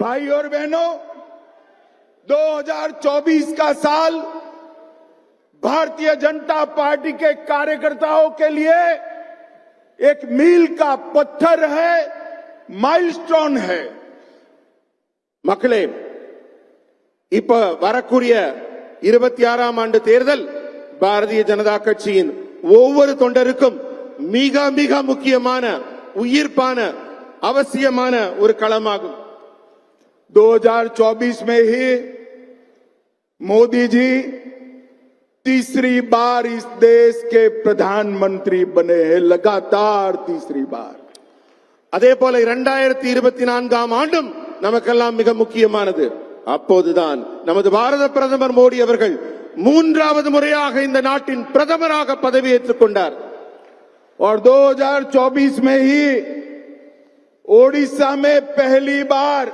भाई और बहनों, 2024 का साल भारतीय जनता पार्टी के कार्यकर्ताओं के लिए एक मील का पत्थर है, माइलस्टोन है. மக்களே, இப்ப வரக்கூடிய 26ஆம் ஆண்டு தேர்தல் பாரதிய ஜனதா கட்சியின் ஒவ்வொரு தொண்டருக்கும் மிக மிக முக்கியமான, உயிர்ப்பான, அவசியமான ஒரு களமாகும். 2024 में ही मोदी जी तीसरी बार इस देश के प्रधानमंत्री बने हैं, लगातार तीसरी बार. அதே போல 2024ஆம் ஆண்டும் நமக்கெல்லாம் மிக முக்கியமானது. அப்போதுதான் நமது பாரத பிரதமர் மோடி அவர்கள் மூன்றாவது முறையாக இந்த நாட்டின் பிரதமராக பதவியேற்றுக் கொண்டார். और 2024 में ही ओडिशा में पहली बार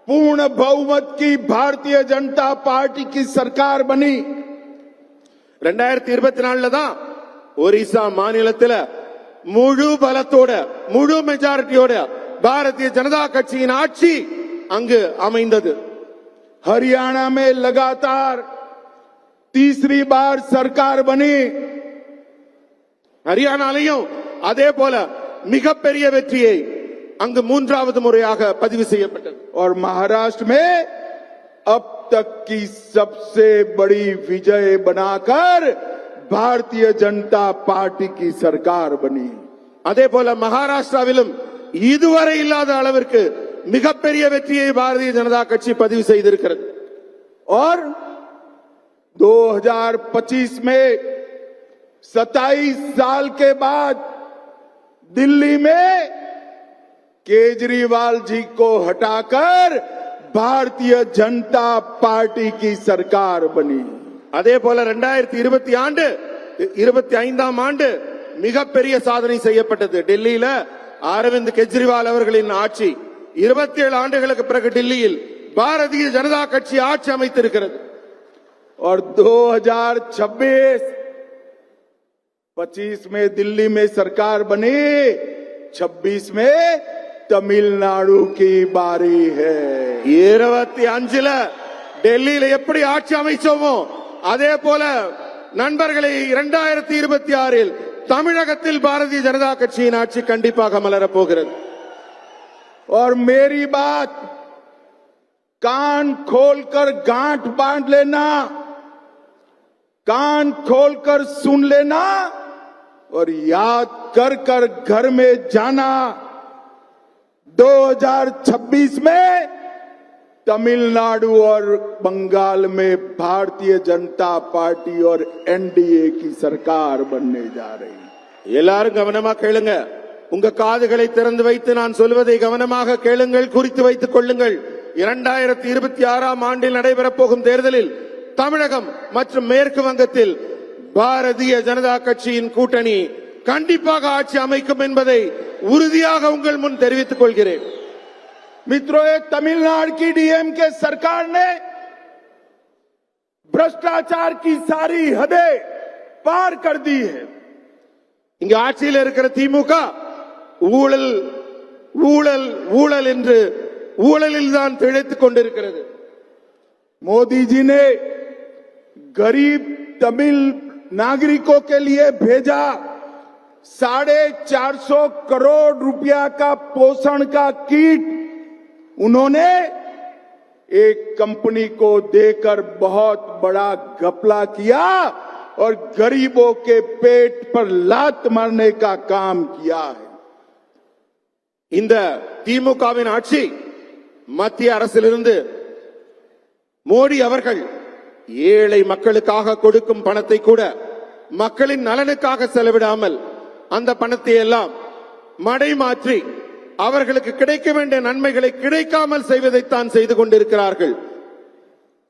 पूर्ण बहुमत की भारतीय जनता पार्टी की सरकार बनी. 2024 தான் ஒரிசா மாநிலத்தில் முழு பலத்தோட, முழு மெஜாரிட்டியோட பாரதிய ஜனதா கட்சியின் ஆட்சி அங்கு அமைந்தது. हरियाणा में लगातार तीसरी बार सरकार बनी. ஹரியானாலையும் அதே போல மிகப்பெரிய வெற்றியை அங்கு மூன்றாவது முறையாக பதிவு செய்யப்பட்டது. और महाराष्ट्र में अब तक की सबसे बड़ी विजय बनाकर भारतीय जनता पार्टी की सरकार बनी. அதே போல மகாராஷ்டிராவிலும் இதுவரை இல்லாத அளவிற்கு மிகப்பெரிய வெற்றியை பாரதிய ஜனதா கட்சி பதிவு செய்திருக்கிறது. और 2025 में 27 साल के बाद दिल्ली में केजरीवाल जी को हटाकर भारतीय जनता पार्टी की सरकार बनी. அதே போல 2025ஆம் ஆண்டு மிகப்பெரிய சாதனை செய்யப்பட்டது. டெல்லியில அரவிந்த் கெஜ்ரிவால் அவர்களின் ஆட்சி 27 ஆண்டுகளுக்கு பிறகு டெல்லியில் பாரதிய ஜனதா கட்சி ஆட்சி அமைத்திருக்கிறது. और 2025 में दिल्ली में सरकार बनी, 26 में तमिलनाडु की बारी है. 25ல டெல்லியில எப்படி ஆட்சி அமைச்சோமோ அதே போல நண்பர்களை 2026இல் தமிழகத்தில் பாரதிய ஜனதா கட்சியின் ஆட்சி கண்டிப்பாக மலரப் போகிறது. और मेरी बात कान खोलकर गांठ बांध लेना, कान खोलकर सुन लेना और याद कर कर घर में जाना. 2026 में तमिलनाडु और बंगाल में भारतीय जनता पार्टी और एनडीए की सरकार बनने जा रही. எல்லாரும் கவனமா கேளுங்க. உங்க காதுகளை திறந்து வைத்து நான் சொல்வதை கவனமாக கேளுங்கள், குறித்து வைத்துக் கொள்ளுங்கள். 2026ஆம் ஆண்டில் நடைபெறப் போகும் தேர்தலில் தமிழகம் மற்றும் மேற்கு வங்கத்தில் பாரதிய ஜனதா கட்சியின் கூட்டணி கண்டிப்பாக ஆட்சி அமைக்கும் என்பதை உறுதியாக உங்கள் முன் தெரிவித்துக் கொள்கிறேன். मित्रों, तमिलनाडु की डीएमके सरकार ने भ्रष्टाचार की सारी हदें पार कर दी है. இங்க ஆட்சியில் இருக்கிற திமுக ஊழல் ஊழல் ஊழல் என்று ஊழலில் தான் திளைத்துக் கொண்டிருக்கிறது. मोदी जी ने गरीब तमिल नागरिकों के लिए भेजा 450 करोड़ रुपया का पोषण का किट. उन्होंने एक कंपनी को देकर बहुत बड़ा घपला किया और गरीबों के पेट पर लात मारने का काम किया है. இந்த திமுகவின் ஆட்சி மத்திய அரசிலிருந்து மோடி அவர்கள் ஏழை மக்களுக்காக கொடுக்கும் பணத்தை கூட மக்களின் நலனுக்காக செலவிடாமல் அந்த பணத்தை எல்லாம் மடைமாற்றி அவர்களுக்கு கிடைக்க வேண்டிய நன்மைகளை கிடைக்காமல் செய்வதைத்தான் செய்து கொண்டிருக்கிறார்கள்.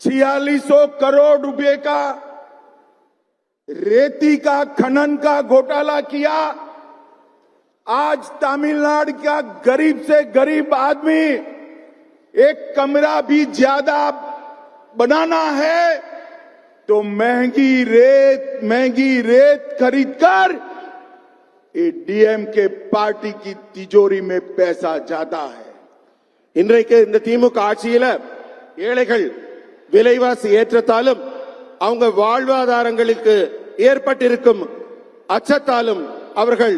4600 करोड़ रुपए का रेती का खनन का घोटाला किया. आज तमिलनाडु का गरीब से गरीब आदमी एक कमरा भी ज्यादा बनाना है तो महंगी रेत खरीदकर ये डीएमके पार्टी की तिजोरी में पैसा जाता है. இன்றைக்கு இந்த திமுக ஆட்சியில ஏழைகள் விலைவாசி ஏற்றத்தாலும் அவங்க வாழ்வாதாரங்களுக்கு ஏற்பட்டிருக்கும் அச்சத்தாலும் அவர்கள்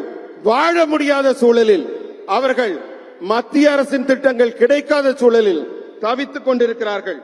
வாழ முடியாத சூழலில், அவர்கள் மத்திய அரசின் திட்டங்கள் கிடைக்காத சூழலில் தவித்துக் கொண்டிருக்கிறார்கள்.